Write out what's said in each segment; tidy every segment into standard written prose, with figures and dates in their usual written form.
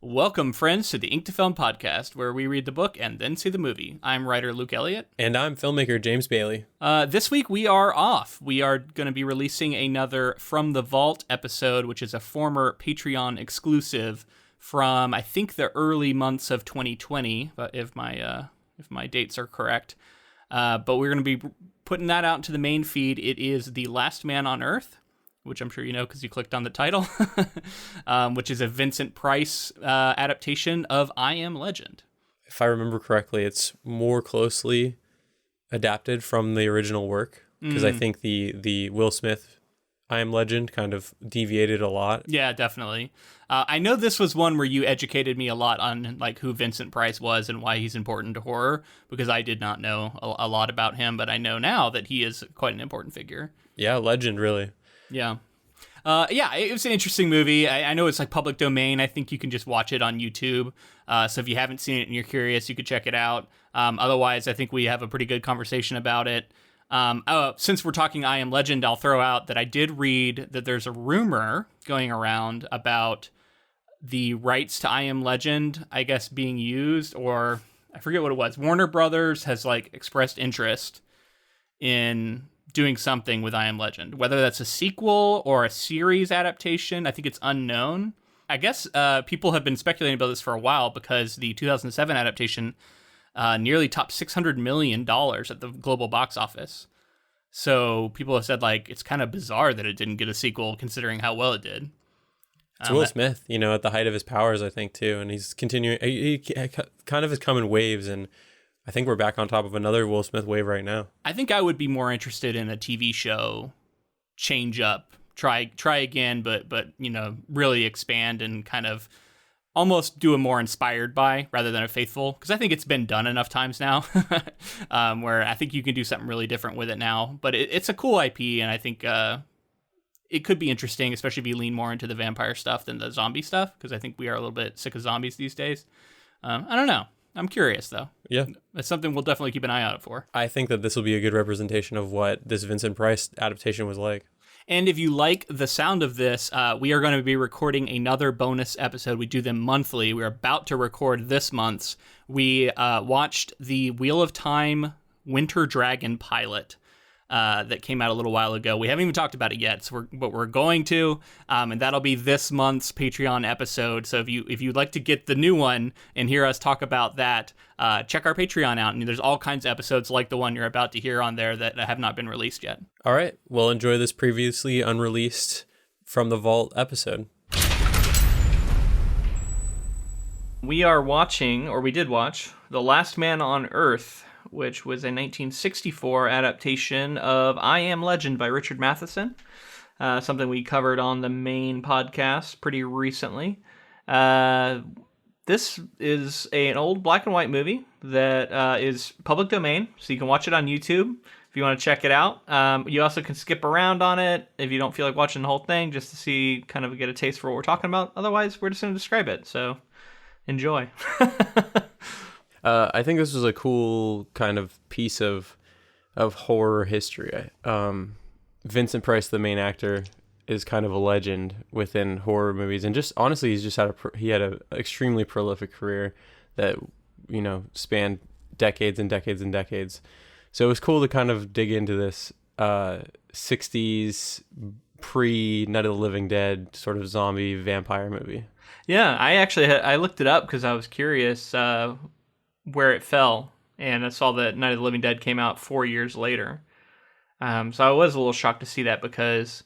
Welcome, friends, to the Ink to Film podcast, where we read the book and then see the movie. I'm writer Luke Elliott. And I'm filmmaker James Bailey. This week we are off. We are going to be releasing another From the Vault episode, which is a former Patreon exclusive from, I think, the early months of 2020, if my dates are correct. But we're going to be putting that out into the main feed. It is The Last Man on Earth, which I'm sure you know because you clicked on the title, which is a Vincent Price adaptation of I Am Legend. If I remember correctly, it's more closely adapted from the original work, because I think the Will Smith I Am Legend kind of deviated a lot. Yeah, definitely. I know this was one where you educated me a lot on like who Vincent Price was and why he's important to horror, because I did not know a lot about him, but I know now that he is quite an important figure. Yeah, legend, really. Yeah. It was an interesting movie. I know it's like public domain. I think you can just watch it on YouTube. So if you haven't seen it and you're curious, you could check it out. Otherwise, I think we have a pretty good conversation about it. Since we're talking I Am Legend, I'll throw out that I did read that there's a rumor going around about the rights to I Am Legend, I guess, being used, or I forget what it was. Warner Brothers has like expressed interest in doing something with I Am Legend, whether that's a sequel or a series adaptation. I think it's unknown. I guess people have been speculating about this for a while because the 2007 adaptation nearly topped $600 million at the global box office. So people have said like it's kind of bizarre that it didn't get a sequel considering how well it did. It's Will Smith, at the height of his powers, I think, too. And he's continuing, he kind of has come in waves, and I think we're back on top of another Will Smith wave right now. I think I would be more interested in a TV show, change up, try again, but really expand and kind of almost do a more inspired by rather than a faithful, because I think it's been done enough times now where I think you can do something really different with it now. But it's a cool IP, and I think it could be interesting, especially if you lean more into the vampire stuff than the zombie stuff, because I think we are a little bit sick of zombies these days. I don't know. I'm curious, though. Yeah. It's something we'll definitely keep an eye out for. I think that this will be a good representation of what this Vincent Price adaptation was like. And if you like the sound of this, we are going to be recording another bonus episode. We do them monthly. We're about to record this month's. We watched the Wheel of Time Winter Dragon pilot that came out a little while ago. We haven't even talked about it yet, but we're going to, and that'll be this month's Patreon episode. So if you'd like to get the new one and hear us talk about that, check our Patreon out. And there's all kinds of episodes like the one you're about to hear on there that have not been released yet. All right, well, enjoy this previously unreleased From the Vault episode. We are watching, or we did watch, The Last Man on Earth, which was a 1964 adaptation of I Am Legend by Richard Matheson, something we covered on the main podcast pretty recently. This is an old black and white movie that is public domain, so you can watch it on YouTube if you want to check it out. You also can skip around on it if you don't feel like watching the whole thing, just to see, kind of get a taste for what we're talking about. Otherwise, we're just going to describe it, so enjoy. I think this was a cool kind of piece of horror history. Vincent Price, the main actor, is kind of a legend within horror movies, and just honestly, he had an extremely prolific career that spanned decades and decades and decades. So it was cool to kind of dig into this 60s pre Night of the Living Dead sort of zombie vampire movie. Yeah, I looked it up because I was curious where it fell, and I saw that Night of the Living Dead came out 4 years later. So I was a little shocked to see that, because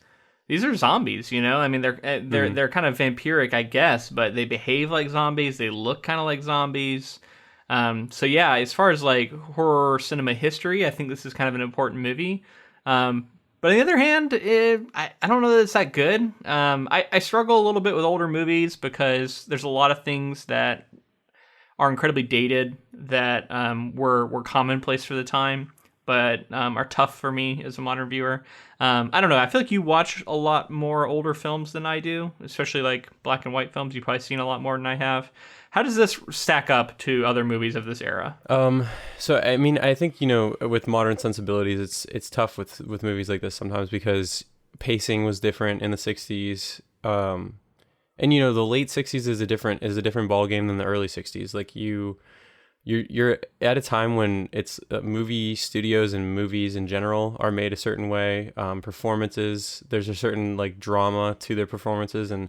these are zombies, I mean, they're kind of vampiric, I guess, but they behave like zombies. They look kind of like zombies. So yeah, as far as like horror cinema history, I think this is kind of an important movie. But on the other hand, I don't know that it's that good. I struggle a little bit with older movies because there's a lot of things that are incredibly dated that were commonplace for the time, but are tough for me as a modern viewer. I don't know. I feel like you watch a lot more older films than I do, especially like black and white films. You've probably seen a lot more than I have. How does this stack up to other movies of this era? So I mean, I think with modern sensibilities, it's tough with movies like this sometimes, because pacing was different in the 60s. And the late 60s is a different ball game than the early 60s. Like you're at a time when it's movie studios and movies in general are made a certain way. Performances, there's a certain like drama to their performances, and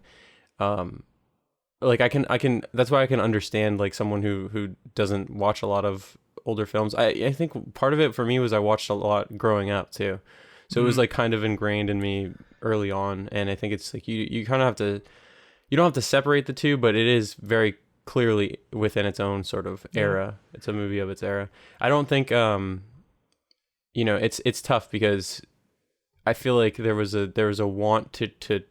like I can that's why I can understand like someone who doesn't watch a lot of older films. I think part of it for me was I watched a lot growing up too, so it was like kind of ingrained in me early on. And I think it's like you kind of have to, you don't have to separate the two, but it is very clearly within its own sort of era. It's a movie of its era. I don't think it's tough because I feel like there was a want to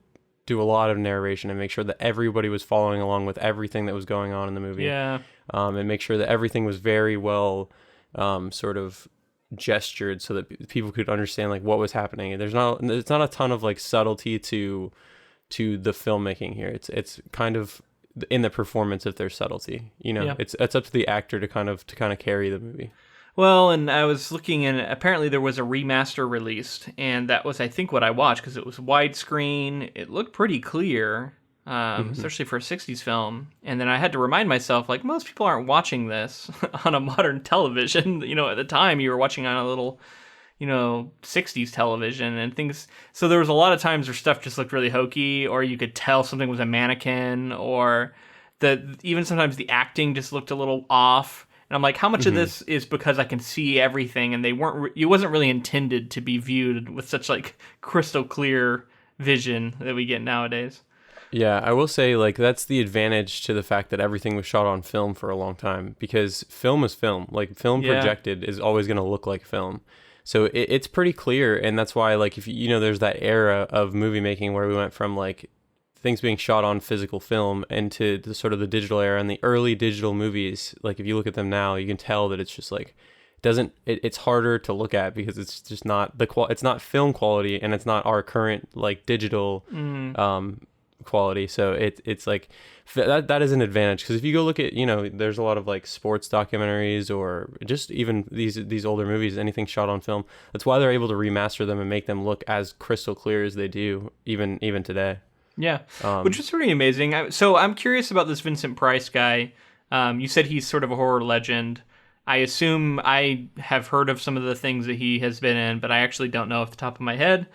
do a lot of narration and make sure that everybody was following along with everything that was going on in the movie. Yeah. And make sure that everything was very well sort of gestured so that people could understand like what was happening. And it's not a ton of like subtlety to the filmmaking here. It's kind of in the performance if there's subtlety. It's up to the actor to kind of carry the movie. Well, and I was looking, and apparently there was a remaster released, and that was, I think, what I watched, because it was widescreen. It looked pretty clear, especially for a 60s film. And then I had to remind myself, like, most people aren't watching this on a modern television. At the time, you were watching on a little, 60s television and things. So there was a lot of times where stuff just looked really hokey, or you could tell something was a mannequin, or even sometimes the acting just looked a little off. And I'm like, how much of this is because I can see everything, and it wasn't really intended to be viewed with such like crystal clear vision that we get nowadays. Yeah, I will say like that's the advantage to the fact that everything was shot on film for a long time, because film is film. Like film projected is always going to look like film. So it's pretty clear, and that's why like if there's that era of movie making where we went from like things being shot on physical film into the sort of the digital era, and the early digital movies, like if you look at them now, you can tell that it's just like it's harder to look at because it's just not it's not film quality, and it's not our current like digital quality. So it's like that is an advantage, because if you go look at there's a lot of like sports documentaries or just even these older movies, anything shot on film. That's why they're able to remaster them and make them look as crystal clear as they do even today. Yeah, which is pretty amazing. So I'm curious about this Vincent Price guy. You said he's sort of a horror legend. I assume I have heard of some of the things that he has been in, but I actually don't know off the top of my head,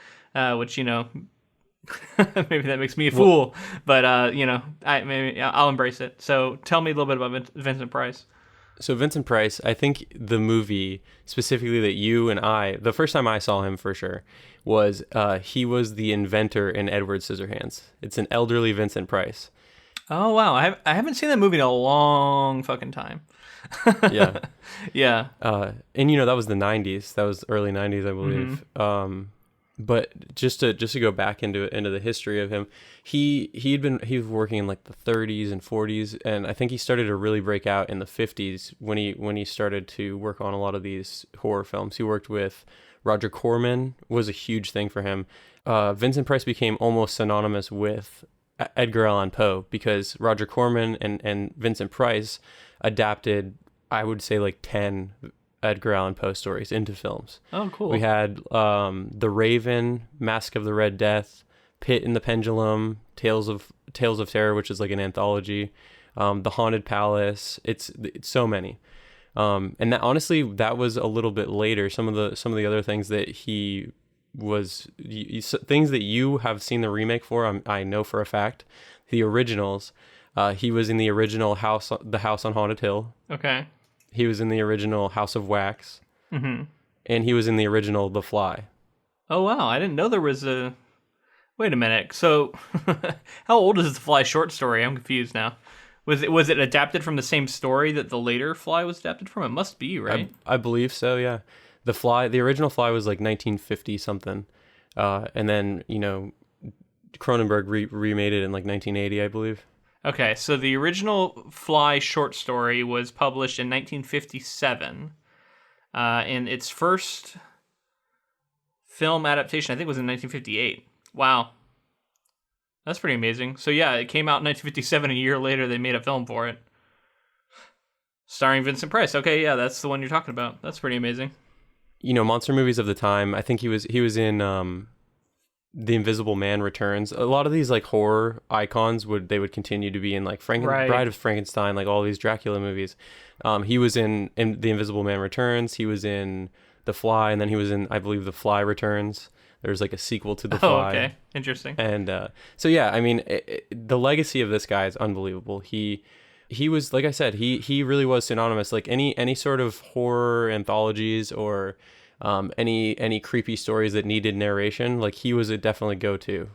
which, maybe that makes me a fool. But, I'll embrace it. So tell me a little bit about Vincent Price. So Vincent Price, I think the movie specifically that you and the first time I saw him for sure was he was the inventor in Edward Scissorhands. It's an elderly Vincent Price. Oh wow, I haven't seen that movie in a long fucking time. Yeah, yeah. And that was the '90s. That was early '90s, I believe. But just to go back into the history of him, he was working in like the 30s and 40s, and I think he started to really break out in the 50s when he started to work on a lot of these horror films. He worked with Roger Corman, was a huge thing for him. Vincent Price became almost synonymous with Edgar Allan Poe, because Roger Corman and Vincent Price adapted, I would say, like 10 Edgar Allan Poe stories into films. Oh, cool. We had The Raven, Mask of the Red Death, Pit and the Pendulum, Tales of Terror, which is like an anthology, The Haunted Palace. It's so many. And that, honestly, that was a little bit later. Some of the other things that he was, things that you have seen the remake for, I know for a fact. The originals, he was in the original The House on Haunted Hill. Okay. He was in the original House of Wax. Mm-hmm. And he was in the original The Fly. Oh wow, I didn't know there was a. Wait a minute. So, how old is the Fly short story? I'm confused now. Was it adapted from the same story that the later Fly was adapted from? It must be, right? I believe so, yeah. The original Fly was like 1950 something. And then, Cronenberg remade it in like 1980, I believe. Okay, so the original Fly short story was published in 1957. And its first film adaptation, I think, was in 1958. Wow. That's pretty amazing. So yeah, it came out in 1957. A year later, they made a film for it. Starring Vincent Price. Okay, yeah, that's the one you're talking about. That's pretty amazing. Monster movies of the time. I think he was in The Invisible Man returns. A lot of these like horror icons would continue to be in like Right. Bride of Frankenstein, like all these Dracula movies. He was in The Invisible Man Returns. He was in The Fly, and then he was in, I believe, The Fly Returns. There's like a sequel to The Oh, Fly. okay. Interesting. And so yeah, I mean, the legacy of this guy is unbelievable. He was, like I said, he really was synonymous. Like any sort of horror anthologies or any creepy stories that needed narration, like he was a definitely go-to.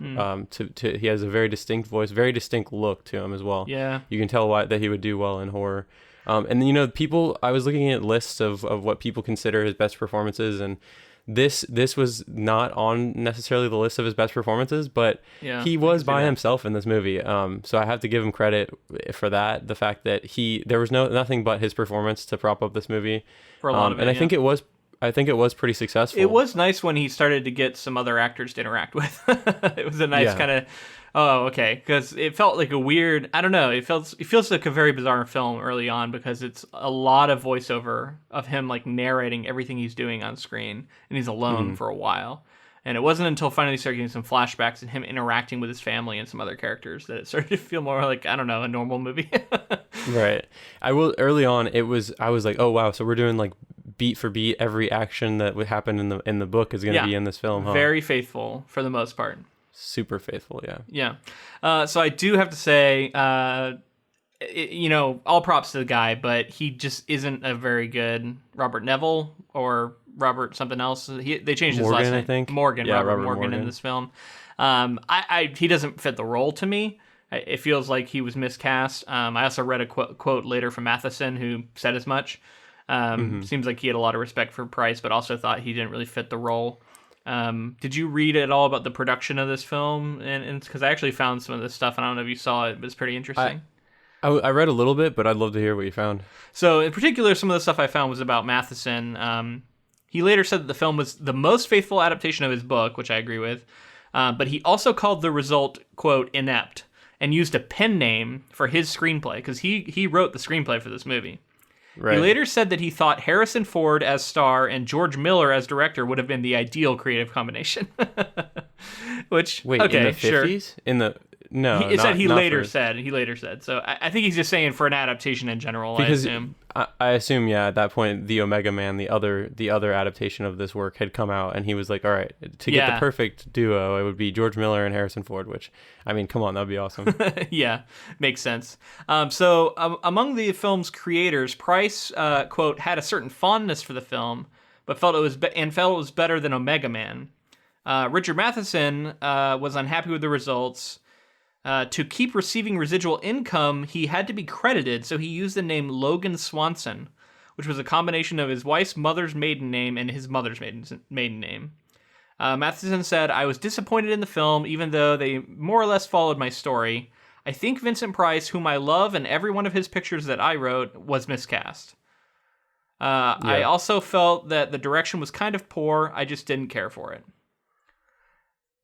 He has a very distinct voice, very distinct look to him as well. Yeah. You can tell that he would do well in horror. And you know, I was looking at lists of what people consider his best performances, and this was not on necessarily the list of his best performances, but Yeah, he was by himself in this movie. So I have to give him credit for that. The fact that there was nothing but his performance to prop up this movie For a lot of it, and I yeah. think it was pretty successful. It was nice when he started to get some other actors to interact with. It was a nice Yeah. kind of, oh, okay, because it felt like a weird, I don't know, it feels like a very bizarre film early on because it's a lot of voiceover of him like narrating everything he's doing on screen, and he's alone for a while. And it wasn't until finally started getting some flashbacks and him interacting with his family and some other characters that it started to feel more like, I don't know, a normal movie. Right. Early on, I was like, oh wow, so we're doing like beat for beat every action that would happen in the book is going to be in this film, huh? Very faithful for the most part. Super faithful, yeah. Yeah. So I do have to say, you know, all props to the guy, but he just isn't a very good Robert Neville or Robert something else. They changed his last Morgan, name. I think. Morgan, Yeah, Robert Robert Morgan in Morgan. this film. He doesn't fit the role to me. It feels like he was miscast. I also read a quote later from Matheson who said as much. Seems like he had a lot of respect for Price, but also thought he didn't really fit the role. Did you read at all about the production of this film? And because I actually found some of this stuff, and I don't know if you saw it, but it's pretty interesting. I read a little bit, but I'd love to hear what you found. So in particular, some of the stuff I found was about Matheson. He later said that the film was the most faithful adaptation of his book, which I agree with. But he also called the result, quote, inept, and used a pen name for his screenplay, because he wrote the screenplay for this movie. Right. He later said that he thought Harrison Ford as star and George Miller as director would have been the ideal creative combination. Which, Wait, okay, in the sure. 50s? No, He not later for- said. So I think he's just saying for an adaptation in general, Because I assume. I assume, yeah, at that point, the Omega Man, the other adaptation of this work had come out, and he was like, all right, to get the perfect duo, it would be George Miller and Harrison Ford, which, I mean, come on, that'd be awesome. Yeah, makes sense. So among the film's creators, Price, quote, had a certain fondness for the film, but felt it was better than Omega Man. Richard Matheson was unhappy with the results. To keep receiving residual income, he had to be credited, so he used the name Logan Swanson, which was a combination of his wife's mother's maiden name and his mother's maiden name. Matheson said, "I was disappointed in the film, even though they more or less followed my story. I think Vincent Price, whom I love, and every one of his pictures that I wrote, was miscast. I also felt that the direction was kind of poor. I just didn't care for it."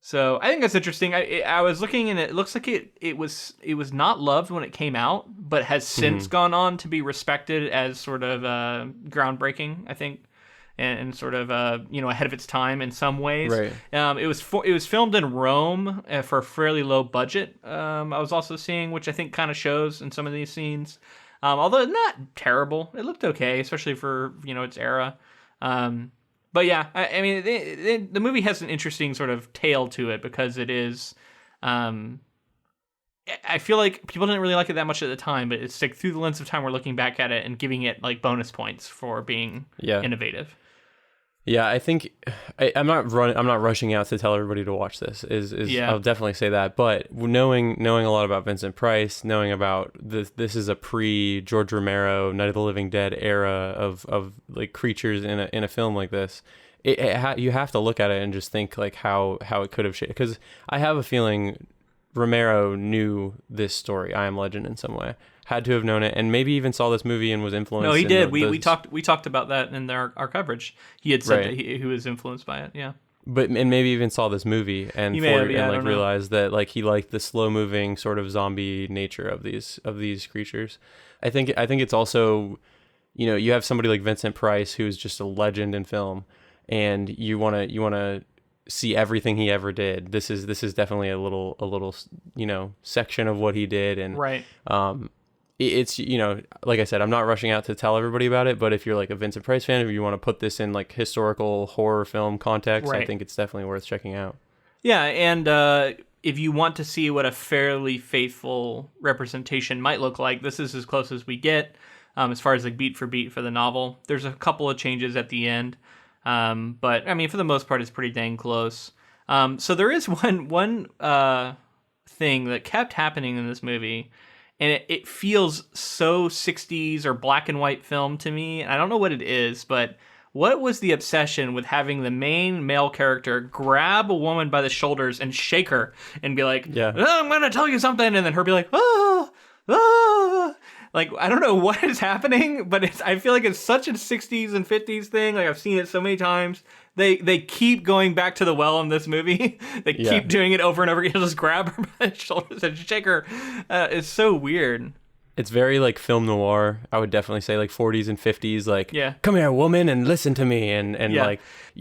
So I think that's interesting. I was looking, and it looks like it was not loved when it came out, but has since gone on to be respected as sort of groundbreaking, I think, and sort of ahead of its time in some ways. Right. It was filmed in Rome for a fairly low budget. I was also seeing, which I think kind of shows in some of these scenes. Although not terrible, it looked okay, especially for its era. But yeah, I mean, the movie has an interesting sort of tale to it because it is. I feel like people didn't really like it that much at the time, but it's like through the lens of time, we're looking back at it and giving it like bonus points for being innovative. Yeah, I think I'm not rushing out to tell everybody to watch this. I'll definitely say that. But knowing a lot about Vincent Price, knowing about this is a pre George Romero Night of the Living Dead era of like creatures in a film like this. You have to look at it and just think like how it could have shaped. Because I have a feeling Romero knew this story, I Am Legend, in some way. Had to have known it, and maybe even saw this movie and was influenced. No, he did. We talked about that in our coverage. He had said that he was influenced by it. Yeah. And maybe even saw this movie and realized that like he liked the slow moving sort of zombie nature of these creatures. I think it's also, you have somebody like Vincent Price who's just a legend in film, and you want to see everything he ever did. This is definitely a little section of what he did, and Right. It's, like I said, I'm not rushing out to tell everybody about it, but if you're like a Vincent Price fan, if you want to put this in like historical horror film context, I Right. think it's definitely worth checking out. Yeah, and if you want to see what a fairly faithful representation might look like, this is as close as we get as far as like beat for beat for the novel. There's a couple of changes at the end, but I mean, for the most part, it's pretty dang close. So there is one thing that kept happening in this movie, and it feels so 60s or black and white film to me. I don't know what it is, but what was the obsession with having the main male character grab a woman by the shoulders and shake her and be like, Yeah. "Oh, I'm going to tell you something," and then her be like, "Ah, ah." Like, I don't know what is happening, but I feel like it's such a 60s and 50s thing. Like, I've seen it so many times. They keep going back to the well in this movie. They keep doing it over and over again. He'll just grab her by the shoulders and shake her. It's so weird. It's very like film noir. I would definitely say like 40s and 50s. Like, Yeah. come here, woman, and listen to me, and Yeah. like,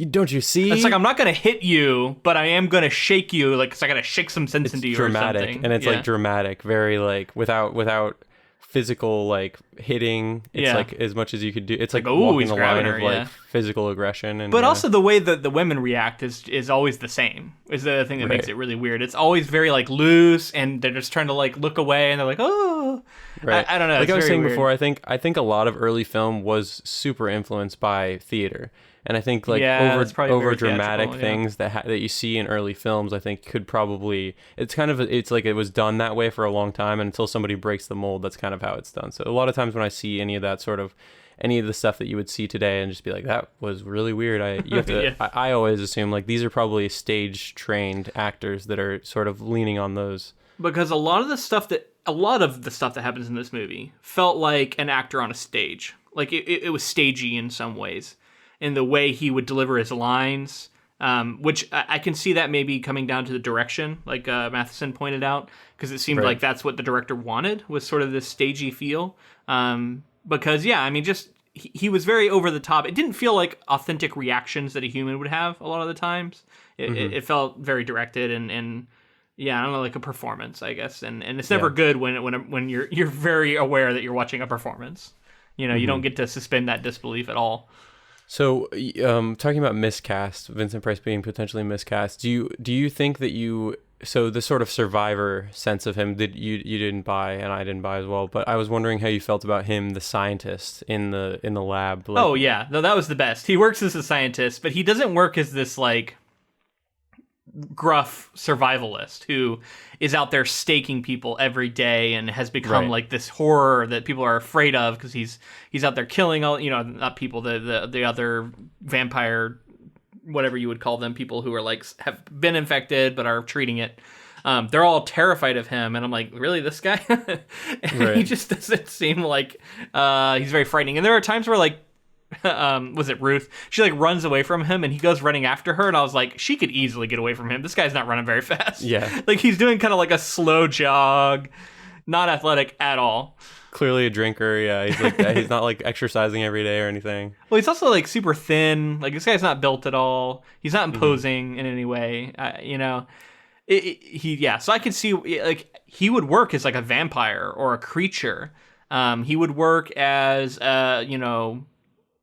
don't you see? It's like, I'm not going to hit you, but I am going to shake you. Like, 'cause I got to shake some sense into you dramatic, or something. and it's like dramatic, very like without physical like hitting. It's like as much as you could do. It's like ooh, walking he's the grabbing line her, of like physical aggression, and But also the way that the women react is always the same. Is the thing that makes it really weird. It's always very like loose, and they're just trying to like look away, and they're like, oh, right. I don't know. Like it's I was very saying weird. before, I think a lot of early film was super influenced by theater. And I think like that's probably over very dramatic theatrical, things that you see in early films, I think could probably, it's like it was done that way for a long time, and until somebody breaks the mold, that's kind of how it's done. So a lot of times when I see any of that sort of, any of the stuff that you would see today and just be like, that was really weird. You have to, I always assume like these are probably stage trained actors that are sort of leaning on those. Because a lot of the stuff that happens in this movie felt like an actor on a stage. Like it was stagey in some ways, in the way he would deliver his lines, which I can see that maybe coming down to the direction, like Matheson pointed out, because it seemed like that's what the director wanted, was sort of this stagey feel. Because, I mean, just he was very over the top. It didn't feel like authentic reactions that a human would have a lot of the times. It felt very directed and I don't know, like a performance, I guess. And it's never good when you're very aware that you're watching a performance. You don't get to suspend that disbelief at all. So, talking about miscast, Vincent Price being potentially miscast, do you think that so the sort of survivor sense of him that you didn't buy and I didn't buy as well, but I was wondering how you felt about him, the scientist in the lab. Like, oh yeah, no, that was the best. He works as a scientist, but he doesn't work as this like gruff survivalist who is out there staking people every day and has become like this horror that people are afraid of because he's out there killing all, not people, the other vampire, whatever you would call them, people who are like have been infected but are treating it. They're all terrified of him, and I'm like, really, this guy? And he just doesn't seem like he's very frightening. And there are times where like was it Ruth? She like runs away from him and he goes running after her, and I was like, she could easily get away from him. This guy's not running very fast. Yeah. Like he's doing kind of like a slow jog, not athletic at all. Clearly a drinker. Yeah. He's like he's not like exercising every day or anything. Well, he's also like super thin. Like this guy's not built at all. He's not imposing in any way. So I could see like he would work as like a vampire or a creature. He would work as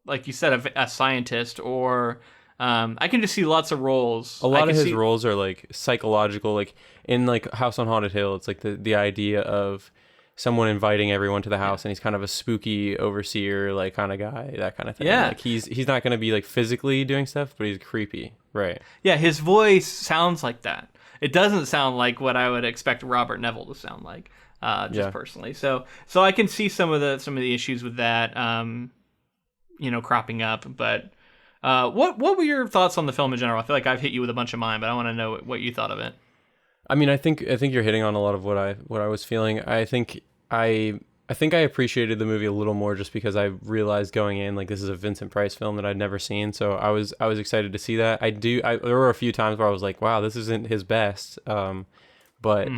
like you said, a scientist, or I can just see lots of roles. A lot of his roles are like psychological, like in like House on Haunted Hill. It's like the idea of someone inviting everyone to the house, and he's kind of a spooky overseer, like kind of guy, that kind of thing. Yeah, like he's not going to be like physically doing stuff, but he's creepy, right? Yeah, his voice sounds like that. It doesn't sound like what I would expect Robert Neville to sound like, personally. So I can see some of the issues with that. Cropping up, but what were your thoughts on the film in general? I feel like I've hit you with a bunch of mine, but I want to know what you thought of it. I mean, I think you're hitting on a lot of what I was feeling. I think I appreciated the movie a little more just because I realized going in like this is a Vincent Price film that I'd never seen, so I was excited to see that. There were a few times where I was like, wow, this isn't his best, but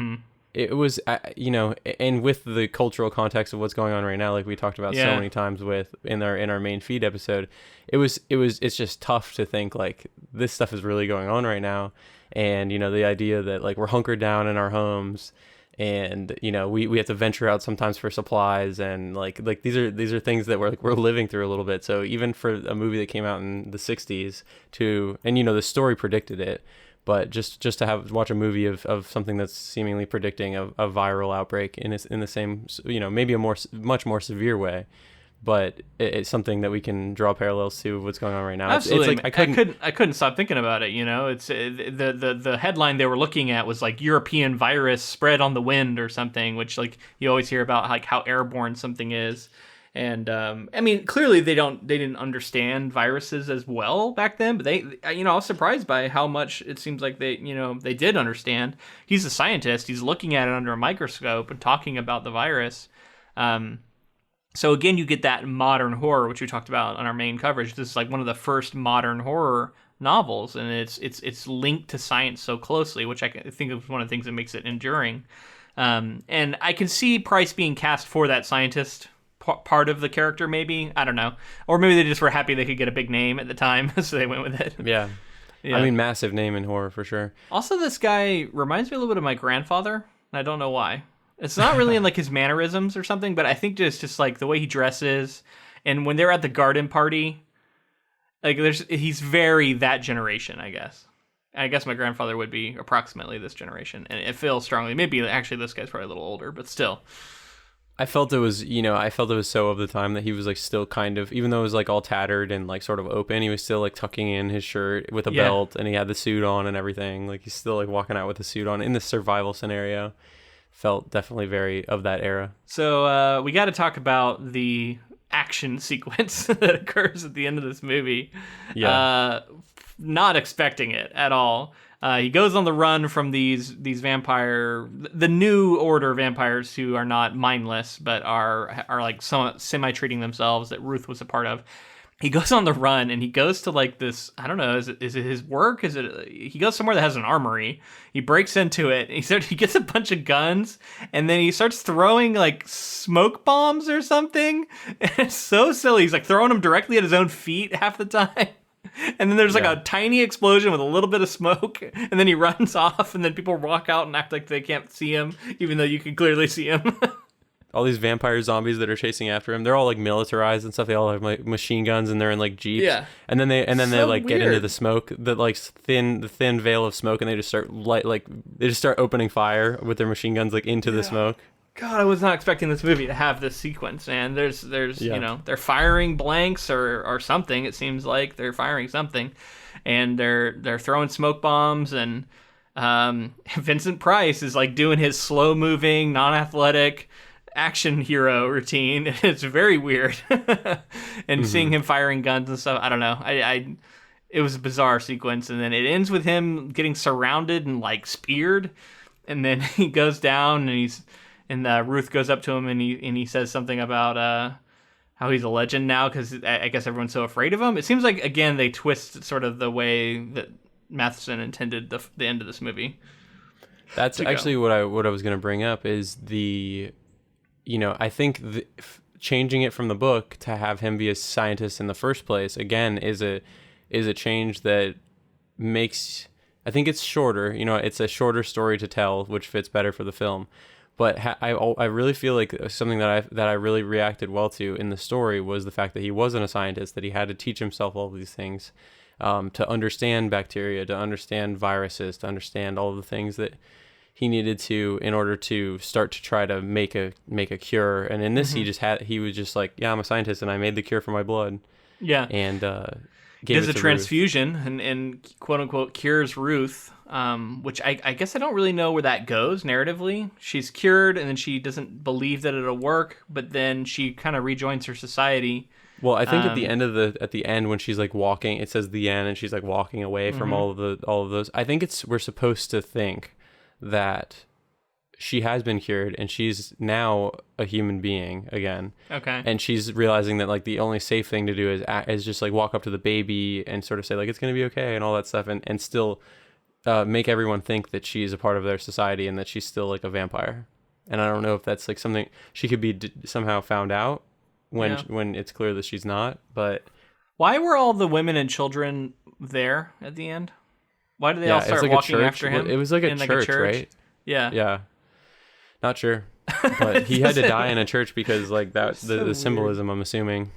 it was, and with the cultural context of what's going on right now, like we talked about so Yeah. many times in our main feed episode, it's just tough to think like this stuff is really going on right now. And, the idea that like we're hunkered down in our homes and, we have to venture out sometimes for supplies, and like these are things that we're living through a little bit. So even for a movie that came out in the 60s and, the story predicted it, but just to watch a movie of something that's seemingly predicting a viral outbreak in the same, maybe much more severe way, but it's something that we can draw parallels to what's going on right now. Absolutely. It's like I couldn't stop thinking about it. It's the headline they were looking at was like European virus spread on the wind or something, which like you always hear about like how airborne something is. And I mean, clearly they didn't understand viruses as well back then, but I was surprised by how much it seems like they did understand. He's a scientist. He's looking at it under a microscope and talking about the virus. So again, you get that modern horror, which we talked about on our main coverage. This is like one of the first modern horror novels, and it's linked to science so closely, which I think is one of the things that makes it enduring. And I can see Price being cast for that scientist part of the character, maybe. I don't know. Or maybe they just were happy they could get a big name at the time, so they went with it. Yeah. I mean, massive name in horror for sure. Also, this guy reminds me a little bit of my grandfather, and I don't know why. It's not really in like his mannerisms or something, but I think just like the way he dresses, and when they're at the garden party, like he's very that generation, I guess. I guess my grandfather would be approximately this generation, and it feels strongly. Maybe actually this guy's probably a little older, but still. I felt it was so of the time that he was like still kind of, even though it was like all tattered and like sort of open, he was still like tucking in his shirt with a belt, and he had the suit on and everything. Like he's still like walking out with the suit on in this survival scenario. Felt definitely very of that era. So we got to talk about the action sequence that occurs at the end of this movie. Yeah. Not expecting it at all. He goes on the run from these the new order of vampires who are not mindless, but are like semi-treating themselves, that Ruth was a part of. He goes on the run, and he goes to like this, I don't know, is it his work? He goes somewhere that has an armory. He breaks into it, and he gets a bunch of guns, and then he starts throwing like smoke bombs or something. And it's so silly. He's like throwing them directly at his own feet half the time. And then there's like a tiny explosion with a little bit of smoke, and then he runs off, and then people walk out and act like they can't see him, even though you can clearly see him. All these vampire zombies that are chasing after him, they're all like militarized and stuff. They all have like machine guns, and they're in like jeeps. Yeah. And then they like weird. get into the smoke, the thin veil of smoke, and they just start they just start opening fire with their machine guns like into the smoke. God, I was not expecting this movie to have this sequence, and there's they're firing blanks or something. It seems like they're firing something, and they're throwing smoke bombs, and Vincent Price is like doing his slow moving, non-athletic action hero routine. It's very weird, and seeing him firing guns and stuff. I don't know. It was a bizarre sequence, and then it ends with him getting surrounded and like speared, and then he goes down, and Ruth goes up to him, and he says something about how he's a legend now because I guess everyone's so afraid of him. It seems like again they twist sort of the way that Matheson intended the end of this movie. That's actually what I was going to bring up is I think changing it from the book to have him be a scientist in the first place again is a change that makes, I think it's shorter. It's a shorter story to tell, which fits better for the film. But I really feel like something that I really reacted well to in the story was the fact that he wasn't a scientist, that he had to teach himself all of these things to understand bacteria, to understand viruses, to understand all of the things that he needed to in order to start to try to make a cure. And in this, he was just like, yeah, I'm a scientist and I made the cure for my blood. Yeah. And does a transfusion and quote unquote cures Ruth, which I guess I don't really know where that goes narratively. She's cured, and then she doesn't believe that it'll work, but then she kind of rejoins her society. Well, I think at the end when she's like walking, it says the end, and she's like walking away from all of those. I think we're supposed to think that she has been cured and she's now a human being again. Okay. And she's realizing that like the only safe thing to do is just like walk up to the baby and sort of say like it's gonna be okay and all that stuff, and still make everyone think that she's a part of their society and that she's still like a vampire. And I don't know if that's like something she could be somehow found out when it's clear that she's not. But why were all the women and children there at the end? Why did they all start like walking after him? It was like a church, right? Yeah. Yeah. Not sure. But he had to die in a church because like that the symbolism, I'm assuming.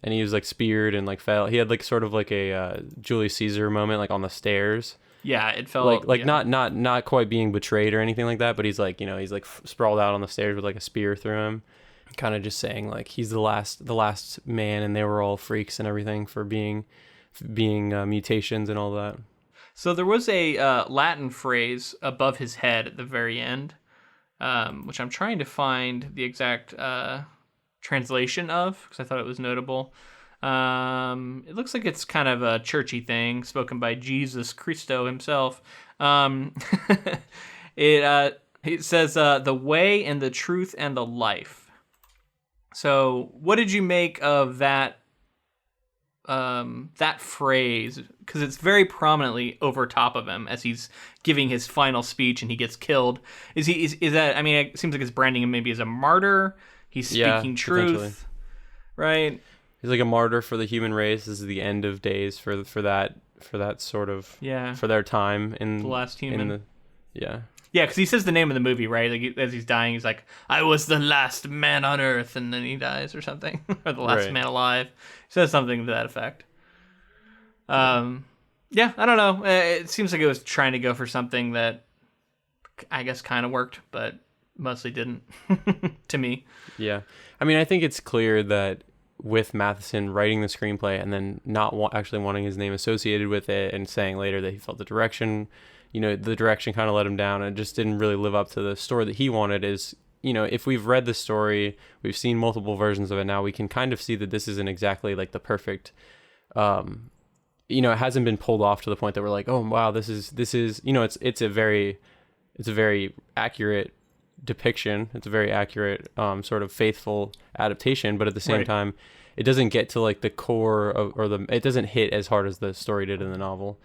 And he was like speared and like fell. He had like sort of like a Julius Caesar moment like on the stairs. Yeah, it felt like not quite being betrayed or anything like that, but he's like, he's like sprawled out on the stairs with like a spear through him, kind of just saying like he's the last man and they were all freaks and everything for being mutations and all that. So there was a Latin phrase above his head at the very end, which I'm trying to find the exact translation of because I thought it was notable. It looks like it's kind of a churchy thing spoken by Jesus Christo himself. It says the way and the truth and the life. So what did you make of that phrase? Because it's very prominently over top of him as he's giving his final speech and he gets killed. Is that, I mean, it seems like it's branding him maybe as a martyr. He's speaking truth, right? He's like a martyr for the human race. This is the end of days for that sort of for their time in the last human. Yeah, because he says the name of the movie, right? Like as he's dying, he's like, "I was the last man on Earth," and then he dies or something, or the last man alive. He says something to that effect. Yeah, I don't know. It seems like it was trying to go for something that I guess kind of worked, but mostly didn't to me. Yeah, I mean, I think it's clear that with Matheson writing the screenplay and then not actually wanting his name associated with it and saying later that he felt the direction kind of let him down and just didn't really live up to the story that he wanted is, if we've read the story, we've seen multiple versions of it now, we can kind of see that this isn't exactly like the perfect, it hasn't been pulled off to the point that we're like, oh, wow, this is, it's a very accurate depiction. It's a very accurate sort of faithful adaptation, but at the same time it doesn't get to like the core of, it doesn't hit as hard as the story did in the novel.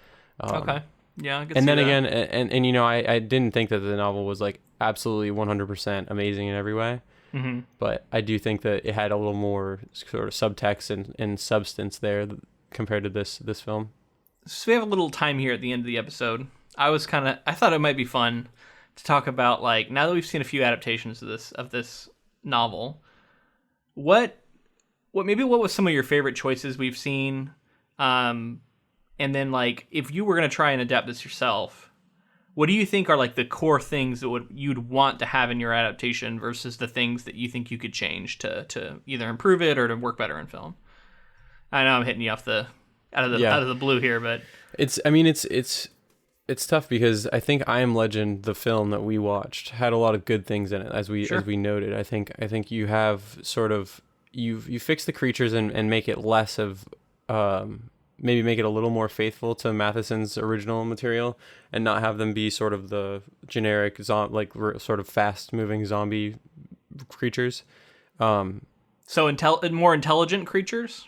Okay, yeah, I and then again and I didn't think that the novel was like absolutely 100% amazing in every way, but I do think that it had a little more sort of subtext and substance there compared to this film. So we have a little time here at the end of the episode. I thought it might be fun to talk about, like, now that we've seen a few adaptations of this novel, what was some of your favorite choices we've seen, and then like if you were going to try and adapt this yourself, what do you think are like the core things that you'd want to have in your adaptation versus the things that you think you could change to either improve it or to work better in film? I know I'm hitting you out of the blue here, but it's tough because I think I Am Legend, the film that we watched, had a lot of good things in it, as we noted. I think you have sort of you fix the creatures and make it less of maybe make it a little more faithful to Matheson's original material and not have them be sort of the generic sort of fast moving zombie creatures. So more intelligent creatures.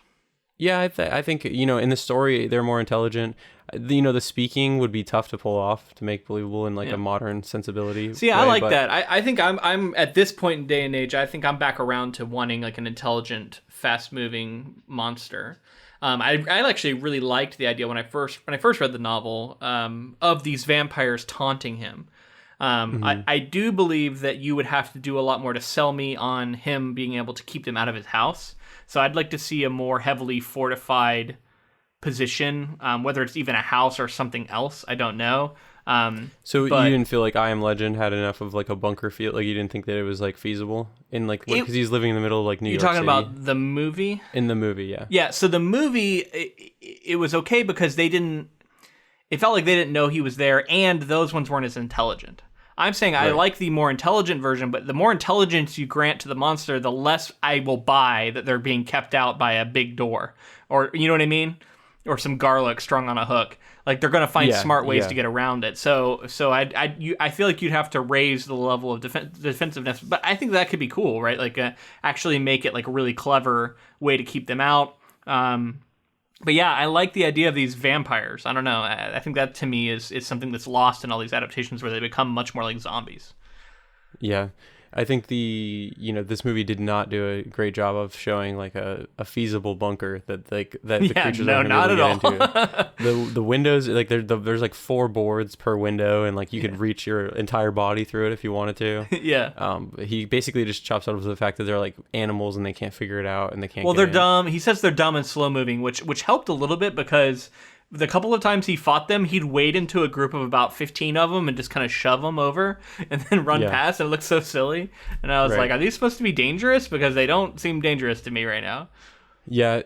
Yeah, I think in the story they're more intelligent. The speaking would be tough to pull off to make believable in a modern sensibility. See, I like that. I think I'm at this point in day and age, I think I'm back around to wanting like an intelligent, fast-moving monster. I actually really liked the idea when I first read the novel of these vampires taunting him. I do believe that you would have to do a lot more to sell me on him being able to keep them out of his house. So I'd like to see a more heavily fortified position, whether it's even a house or something else. I don't know. So you didn't feel like I Am Legend had enough of like a bunker feel? Like you didn't think that it was like feasible in because he's living in the middle of like New York City? You're talking about the movie? In the movie, yeah. Yeah, so the movie, it was okay because it felt like they didn't know he was there, and those ones weren't as intelligent. I'm saying I like the more intelligent version, but the more intelligence you grant to the monster, the less I will buy that they're being kept out by a big door. Or, you know what I mean? Or some garlic strung on a hook. Like, they're going to find smart ways to get around it. So I feel like you'd have to raise the level of defensiveness. But I think that could be cool, right? Like, actually make it like a really clever way to keep them out. But yeah, I like the idea of these vampires. I don't know. I think that to me is something that's lost in all these adaptations where they become much more like zombies. Yeah. I think this movie did not do a great job of showing like a feasible bunker that that the Yeah, creatures no, are not going at to be able to all. get into. The windows, like there's like 4 boards per window, and like you could reach your entire body through it if you wanted to. Yeah. He basically just chops out of the fact that they're like animals and they can't figure it out and they can't Well, get they're in. dumb. He says they're dumb and slow moving, which helped a little bit because the couple of times he fought them, he'd wade into a group of about 15 of them and just kind of shove them over and then run Yeah. past, and it looked so silly. And I was Right. like, are these supposed to be dangerous? Because they don't seem dangerous to me right now. Yeah,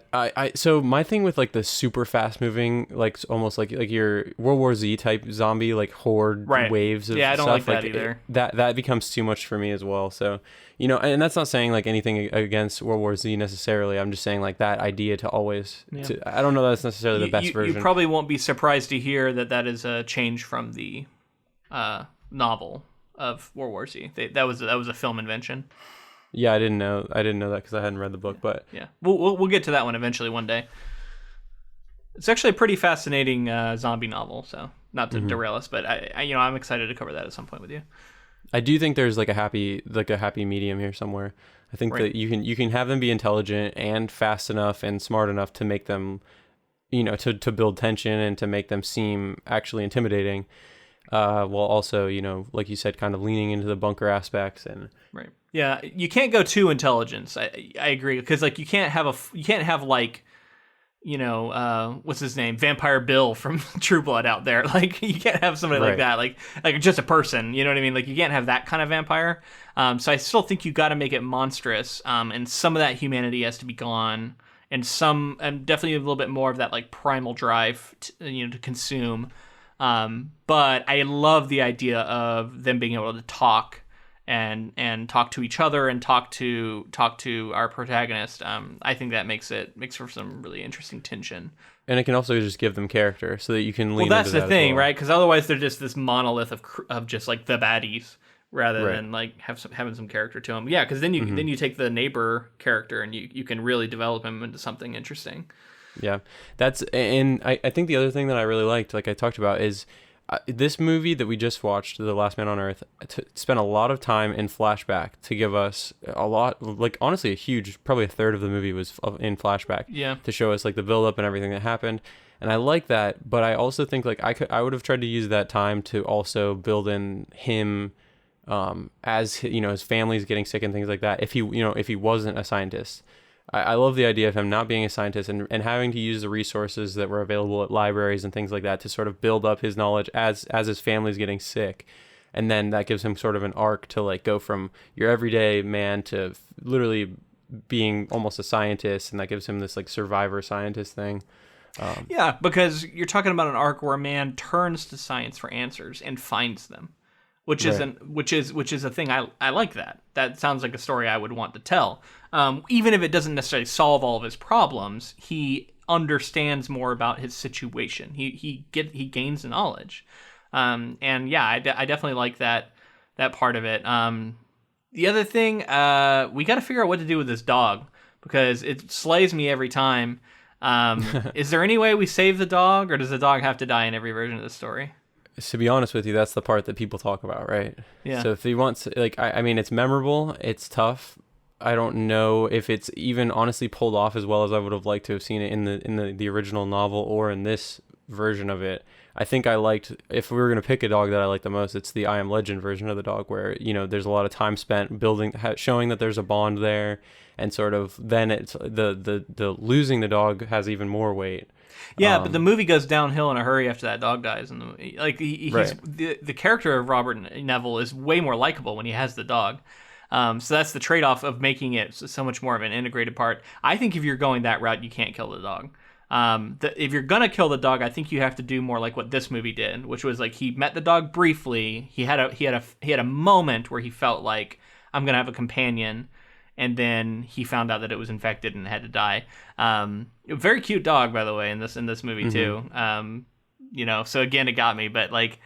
so my thing with like the super fast moving, like almost like your World War Z type zombie, like horde Right. waves of Yeah, I don't stuff, like that either. That becomes too much for me as well. So, and that's not saying like anything against World War Z necessarily. I'm just saying like that idea to always, I don't know that's necessarily the best version. You probably won't be surprised to hear that is a change from the novel of World War Z. That was a film invention. Yeah, I didn't know that because I hadn't read the book, but Yeah, we'll get to that one eventually one day. It's actually a pretty fascinating zombie novel. So not to derail us, but I'm excited to cover that at some point with you. I do think there's like a happy medium here somewhere. I think that you can have them be intelligent and fast enough and smart enough to make them, to build tension and to make them seem actually intimidating, while also, like you said, kind of leaning into the bunker aspects and. Right. Yeah, you can't go too intelligence. I agree, because like you can't have like, what's his name, Vampire Bill from True Blood out there. Like you can't have somebody like that, like just a person. You know what I mean? Like you can't have that kind of vampire. So I still think you got to make it monstrous, and some of that humanity has to be gone, and definitely a little bit more of that like primal drive, to consume. But I love the idea of them being able to talk. And talk to each other and talk to our protagonist. I think that makes for some really interesting tension. And it can also just give them character so that you can lean. Well, that's into the that thing, as well. right? Because otherwise they're just this monolith of just like the baddies, rather than like having some character to them. Yeah, because then you take the neighbor character and you can really develop him into something interesting. Yeah, and I think the other thing that I really liked, like I talked about, is. This movie that we just watched, The Last Man on Earth, spent a lot of time in flashback to give us a lot, like honestly, probably a third of the movie was in flashback. Yeah. To show us like the build up and everything that happened, and I like that. But I also think like I would have tried to use that time to also build in him, as his family's getting sick and things like that. If he wasn't a scientist. I love the idea of him not being a scientist and having to use the resources that were available at libraries and things like that to sort of build up his knowledge as his family's getting sick. And then that gives him sort of an arc to like go from your everyday man to literally being almost a scientist. And that gives him this like survivor scientist thing. Yeah, because you're talking about an arc where a man turns to science for answers and finds them. Which is a thing. I like that. That sounds like a story I would want to tell. Even if it doesn't necessarily solve all of his problems, he understands more about his situation. He gains knowledge. And yeah, I definitely like that part of it. The other thing, we got to figure out what to do with this dog, because it slays me every time. Is there any way we save the dog, or does the dog have to die in every version of the story? To be honest with you, that's the part that people talk about, right? Yeah. So if he wants, like, I mean, it's memorable, it's tough. I don't know if it's even honestly pulled off as well as I would have liked to have seen it in the original novel or in this version of it. I think I liked, if we were going to pick a dog that I like the most, it's the I Am Legend version of the dog, where, there's a lot of time spent building, showing that there's a bond there, and sort of then it's the losing the dog has even more weight. Yeah, but the movie goes downhill in a hurry after that dog dies, and the character of Robert Neville is way more likable when he has the dog. So that's the trade-off of making it so much more of an integrated part. I think if you're going that route, you can't kill the dog. If you're gonna kill the dog, I think you have to do more like what this movie did, which was like he met the dog briefly. He had a moment where he felt like, I'm gonna have a companion. And then he found out that it was infected and had to die. A very cute dog, by the way, in this movie too. So again, it got me. But like,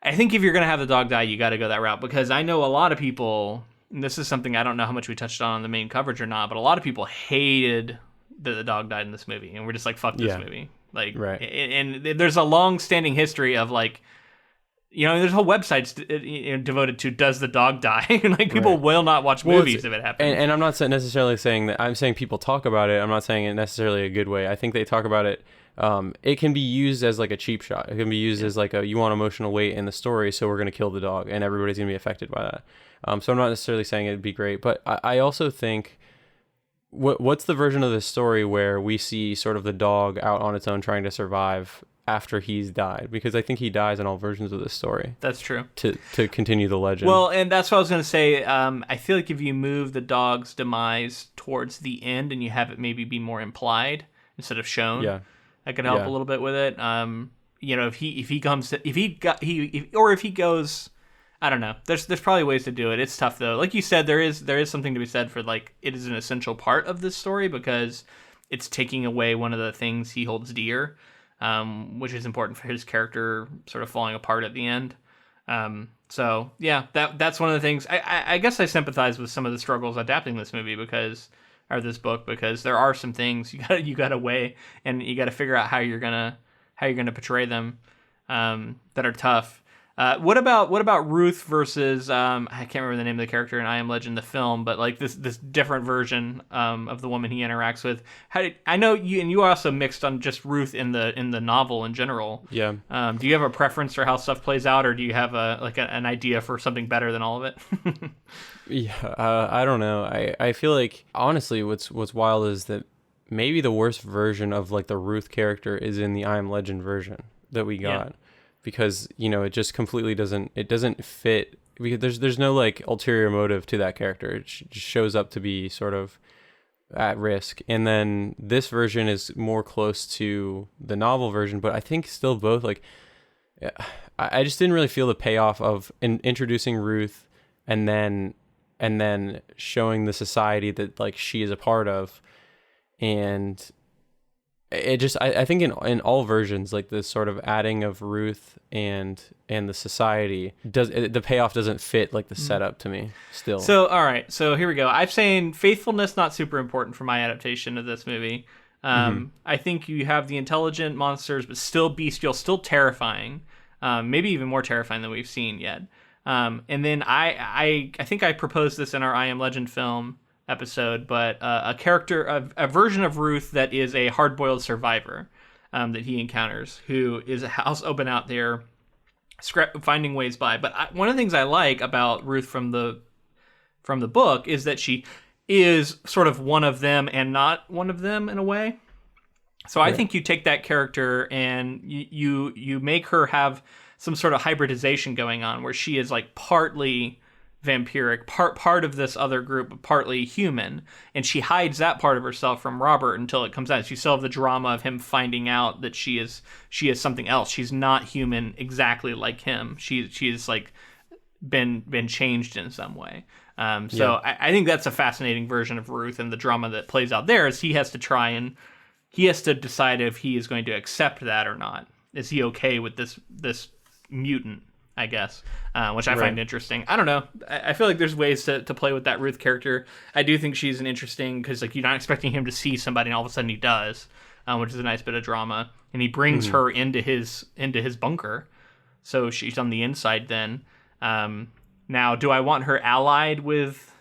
I think if you're gonna have the dog die, you got to go that route, because I know a lot of people. And this is something I don't know how much we touched on the main coverage or not, but a lot of people hated that the dog died in this movie, and we're just like, fuck this movie. Like, right. And there's a long-standing history of like, there's whole websites devoted to does the dog die? And like people will not watch movies if it happens. And I'm not necessarily saying that. I'm saying people talk about it. I'm not saying it necessarily a good way. I think they talk about it. It can be used as like a cheap shot. It can be used as like you want emotional weight in the story, so we're going to kill the dog, and everybody's going to be affected by that. So I'm not necessarily saying it'd be great, but I also think what's the version of the story where we see sort of the dog out on its own trying to survive after he's died, because I think he dies in all versions of this story. That's true. To continue the legend. Well, and that's what I was going to say. I feel like if you move the dog's demise towards the end and you have it maybe be more implied instead of shown, that could help a little bit with it. If he goes, I don't know. There's probably ways to do it. It's tough though. Like you said, there is something to be said for like it is an essential part of this story because it's taking away one of the things he holds dear. Which is important for his character sort of falling apart at the end. So yeah, that's one of the things. I guess I sympathize with some of the struggles adapting this book because there are some things you gotta weigh and you gotta figure out how you're gonna portray them that are tough. What about Ruth versus I can't remember the name of the character in I Am Legend the film, but like this different version of the woman he interacts with. I know you also mixed on just Ruth in the novel in general. Yeah. Do you have a preference for how stuff plays out, or do you have an idea for something better than all of it? Yeah, I don't know. I feel like honestly, what's wild is that maybe the worst version of like the Ruth character is in the I Am Legend version that we got. Yeah. Because it just completely doesn't fit, because there's no like ulterior motive to that character. It just shows up to be sort of at risk, and then this version is more close to the novel version, but I think still both like I just didn't really feel the payoff of introducing Ruth and then showing the society that like she is a part of, and it just I think in all versions, like this sort of adding of Ruth and the society the payoff doesn't fit like the setup to me still. So all right, so here we go. I'm saying faithfulness not super important for my adaptation of this movie. I think you have the intelligent monsters, but still bestial, still terrifying, maybe even more terrifying than we've seen yet. And then I think I proposed this in our I Am Legend film episode, but a version of Ruth that is a hard-boiled survivor that he encounters, who is a house open out there, finding ways by. But one of the things I like about Ruth from the book is that she is sort of one of them and not one of them in a way. So I think you take that character and you make her have some sort of hybridization going on, where she is like partly vampiric, part of this other group, but partly human, and she hides that part of herself from Robert until it comes out. She still have the drama of him finding out that she is something else. She's not human exactly like him. She is like been changed in some way. I think that's a fascinating version of Ruth, and the drama that plays out there is he has to decide if he is going to accept that or not. Is he okay with this mutant, I guess, which I find interesting. I don't know. I feel like there's ways to play with that Ruth character. I do think she's an interesting, because like you're not expecting him to see somebody and all of a sudden he does, which is a nice bit of drama. And he brings her into his bunker, so she's on the inside then. Now, do I want her allied with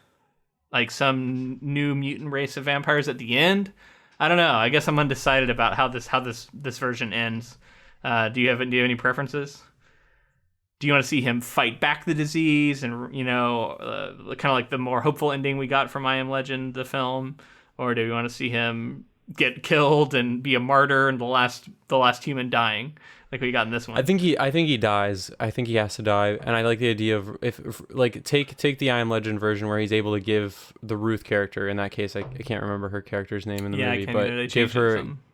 like some new mutant race of vampires at the end? I don't know. I guess I'm undecided about how this version ends. Do you have any preferences? Do you want to see him fight back the disease and, kind of like the more hopeful ending we got from I Am Legend, the film? Or do you want to see him get killed and be a martyr and the last human dying like we got in this one? I think he dies. I think he has to die. And I like the idea of if like take the I Am Legend version where he's able to give the Ruth character, in that case I can't remember her character's name in the movie, but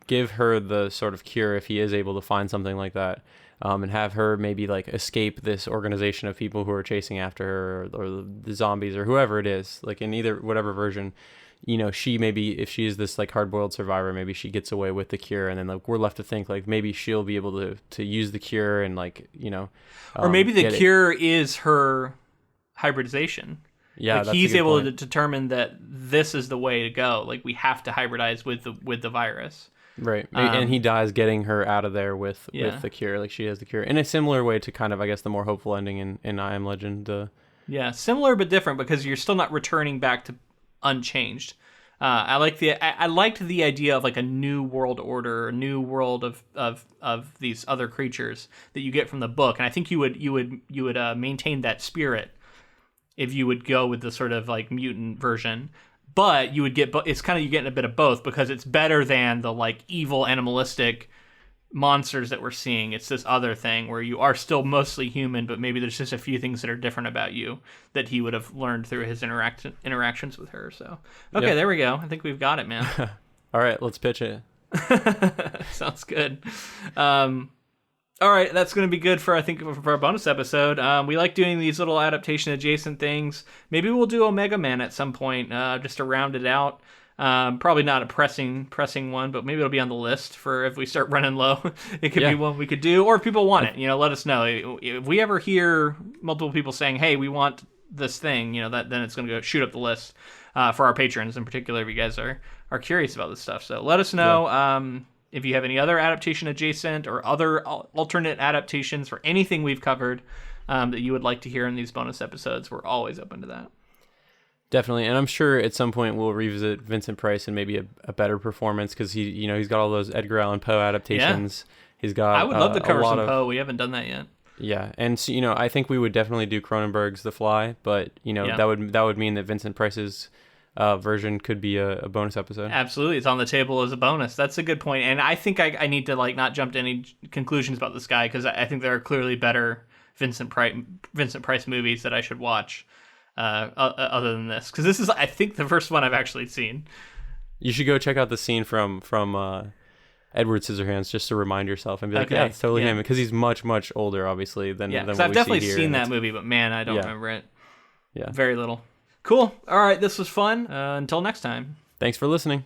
give her the sort of cure if he is able to find something like that. And have her maybe like escape this organization of people who are chasing after her, or the zombies, or whoever it is. Like in whatever version, she maybe, if she is this like hard-boiled survivor, maybe she gets away with the cure, and then like we're left to think like maybe she'll be able to use the cure and like or maybe the cure is her hybridization. Yeah, like that's a he's good able to point. determine that this is the way to go. Like we have to hybridize with the virus. Right. And he dies getting her out of there Yeah. with the cure. Like she has the cure. In a similar way to kind of, I guess, the more hopeful ending in I Am Legend. Yeah, similar but different because you're still not returning back to unchanged. I liked the idea of like a new world order, a new world of these other creatures that you get from the book, and I think you would maintain that spirit if you would go with the sort of like mutant version. But you would get it's kind of you getting a bit of both because it's better than the like evil animalistic monsters that we're seeing. It's this other thing where you are still mostly human, but maybe there's just a few things that are different about you that he would have learned through his interactions with her. So okay, Yep. there we go. I think we've got it, man. All right, let's pitch it. Sounds good. All right, that's going to be good for, I think, for our bonus episode. We like doing these little adaptation adjacent things. Maybe we'll do Omega Man at some point, just to round it out. Probably not a pressing one, but maybe it'll be on the list for if we start running low. It could be one we could do, or if people want it, let us know. If we ever hear multiple people saying, "Hey, we want this thing," then it's going to go shoot up the list for our patrons in particular. If you guys are curious about this stuff, so let us know. Yeah. If you have any other adaptation adjacent or other alternate adaptations for anything we've covered that you would like to hear in these bonus episodes, we're always open to that. Definitely, and I'm sure at some point we'll revisit Vincent Price and maybe a better performance because he's got all those Edgar Allan Poe adaptations. Yeah. He's got. I would love to cover some Poe. We haven't done that yet. Yeah, and so, I think we would definitely do Cronenberg's The Fly, but that would mean that Vincent Price's version could be a bonus episode. Absolutely, it's on the table as a bonus. That's a good point, and I think I need to not jump to any conclusions about this guy because I think there are clearly better Vincent Price movies that I should watch. Other than this, because this is, I think, the first one I've actually seen. You should go check out the scene from Edward Scissorhands just to remind yourself and be like, yeah, it's totally him, because he's much, much older, obviously, than what we see here. I've definitely seen that movie, but man, I don't remember it. Yeah, very little. Cool. All right, this was fun. Until next time. Thanks for listening.